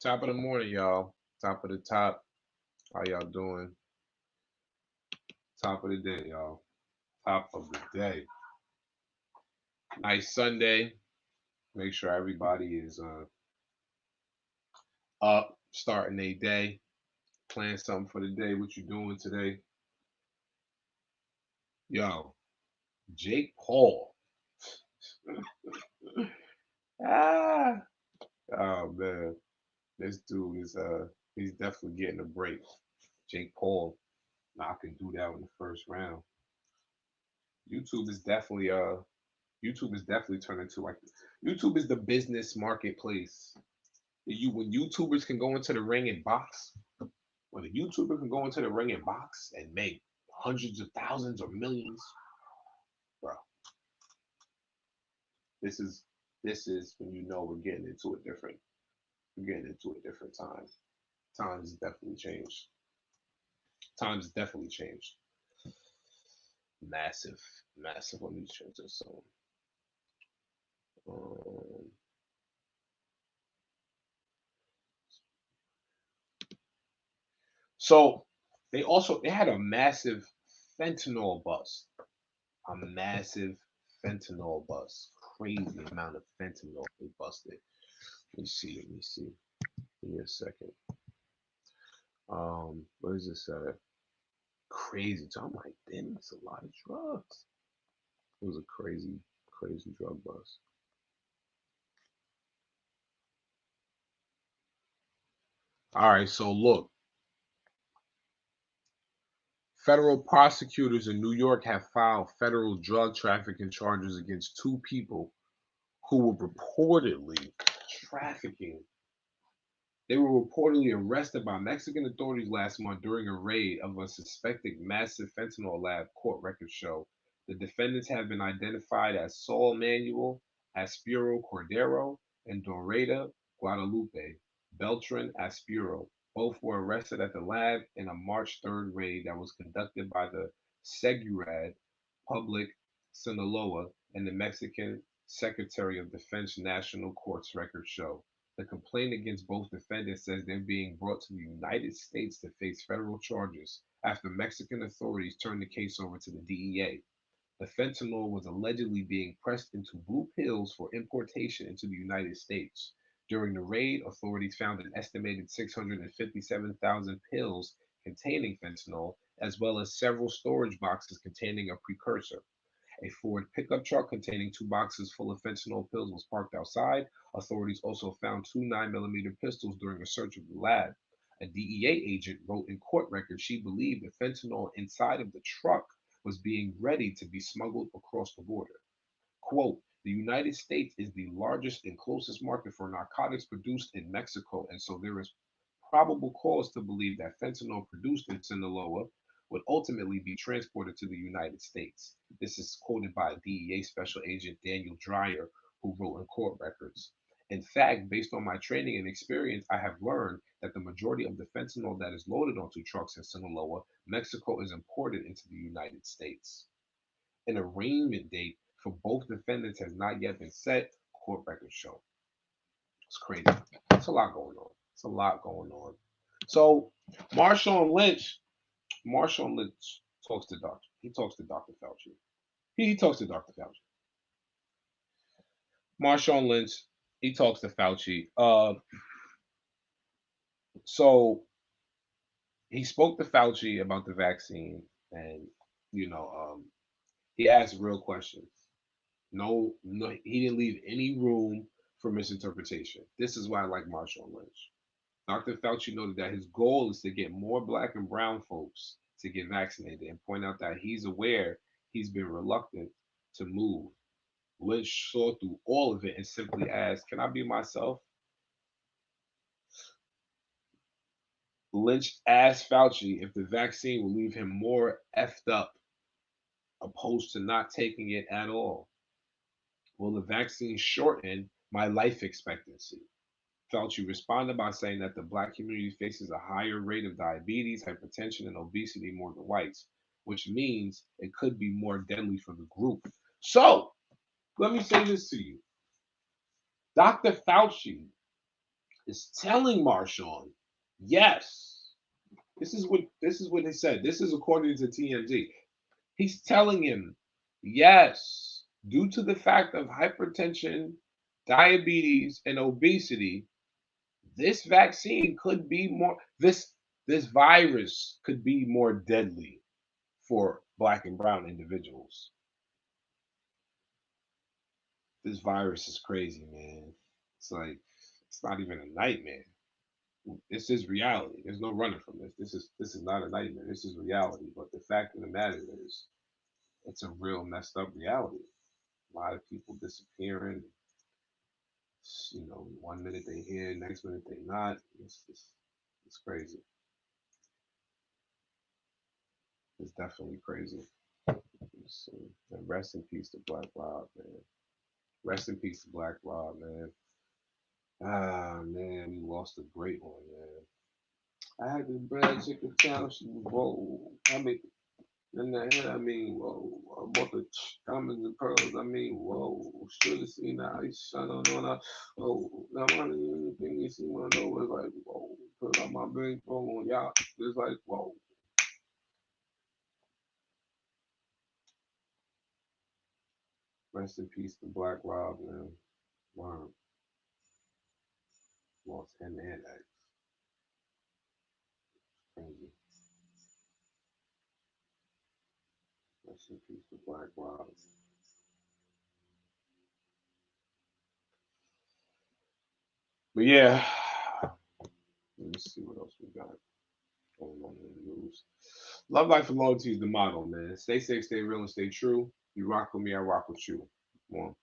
Top of the morning, y'all. Top of the top. How y'all doing? Top of the day, y'all. Top of the day. Nice Sunday. Make sure everybody is up, starting their day, plan something for the day. What you doing today? Yo, Jake Paul. ah, oh man, this dude is he's definitely getting a break. Jake Paul knocking dude out in the first round. YouTube is definitely YouTube is definitely turning to like YouTube is the business marketplace. When YouTubers can go into the ring and box, when a YouTuber can go into the ring and box and make hundreds of thousands or millions, bro, this is this is when you know we're getting into a different time. Times definitely changed. Times definitely changed. Massive, massive on these changes. Um, so they had a massive fentanyl bust. A massive fentanyl bust. Crazy amount of fentanyl they busted. Let me see. Let me see. Give me a second. What is this? Crazy. So I'm like, damn, that's a lot of drugs. It was a crazy, crazy drug bust. All right, so look, federal prosecutors in New York have filed federal drug trafficking charges against two people who were reportedly trafficking. They were reportedly arrested by Mexican authorities last month during a raid of a suspected massive fentanyl lab, court records show. The defendants have been identified as Saul Manuel Aspiro Cordero and Doreta Guadalupe Beltran Aspiro. Both were arrested at the lab in a March 3rd raid that was conducted by the Segurad Public Sinaloa and the Mexican Secretary of Defense National Courts records show. The complaint against both defendants says they're being brought to the United States to face federal charges after Mexican authorities turned the case over to the DEA. The fentanyl was allegedly being pressed into blue pills for importation into the United States. During the raid, authorities found an estimated 657,000 pills containing fentanyl, as well as several storage boxes containing a precursor. A Ford pickup truck containing two boxes full of fentanyl pills was parked outside. Authorities also found two 9mm pistols during a search of the lab. A DEA agent wrote in court records she believed the fentanyl inside of the truck was being ready to be smuggled across the border. Quote, the United States is the largest and closest market for narcotics produced in Mexico, and so there is probable cause to believe that fentanyl produced in Sinaloa would ultimately be transported to the United States. This is quoted by DEA Special Agent Daniel Dreyer, who wrote in court records. In fact, based on my training and experience, I have learned that the majority of the fentanyl that is loaded onto trucks in Sinaloa, Mexico, is imported into the United States. An arraignment date for both defendants has not yet been set, court records show. It's crazy. It's a lot going on. It's a lot going on. So Marshawn Lynch, Marshawn Lynch talks to Doctor. He talks to Dr. Fauci. He talks to Dr. Fauci. Marshawn Lynch, he talks to Fauci. So he spoke to Fauci about the vaccine, and you know, he asked real questions. No, no, he didn't leave any room for misinterpretation. This is why I like Marshawn Lynch. Dr. Fauci noted that his goal is to get more black and brown folks to get vaccinated and point out that he's aware he's been reluctant to move. Lynch saw through all of it and simply asked, can I be myself? Lynch asked Fauci if the vaccine will leave him more effed up opposed to not taking it at all. Will the vaccine shorten my life expectancy? Fauci responded by saying that the black community faces a higher rate of diabetes, hypertension, and obesity more than whites, which means it could be more deadly for the group. So, let me say this to you. Dr. Fauci is telling Marshawn, yes, this is what he said. This is according to TMZ. He's telling him, yes, due to the fact of hypertension, diabetes, and obesity, this vaccine could be more this virus could be more deadly for black and brown individuals. This virus is crazy, man. It's like it's not even a nightmare. This is reality. There's no running from this. This is not a nightmare. This is reality. But the fact of the matter is, it's a real messed up reality. A lot of people disappearing. One minute they here, next minute they not. It's crazy. It's definitely crazy. So, and rest in peace to Black Rob, man. Rest in peace to Black Rob, man. Ah, man, we lost a great one, man. I had this bread chicken sandwich. Whoa, I mean, in the head, I mean, whoa. I bought the diamonds and pearls. I mean, whoa. Should have seen that ice shine on that. Oh, now one thing you see one of those like, whoa. Put on my big phone, y'all. It's like, whoa. Rest in peace to Black Rob, man. Wow. Lost him and X. Crazy. Rest in peace to Black Rob. But yeah, let me see what else we got going on in the news. Love, life, and loyalty is the motto, man. Stay safe, stay real, and stay true. You rock with me, I rock with you. Come on.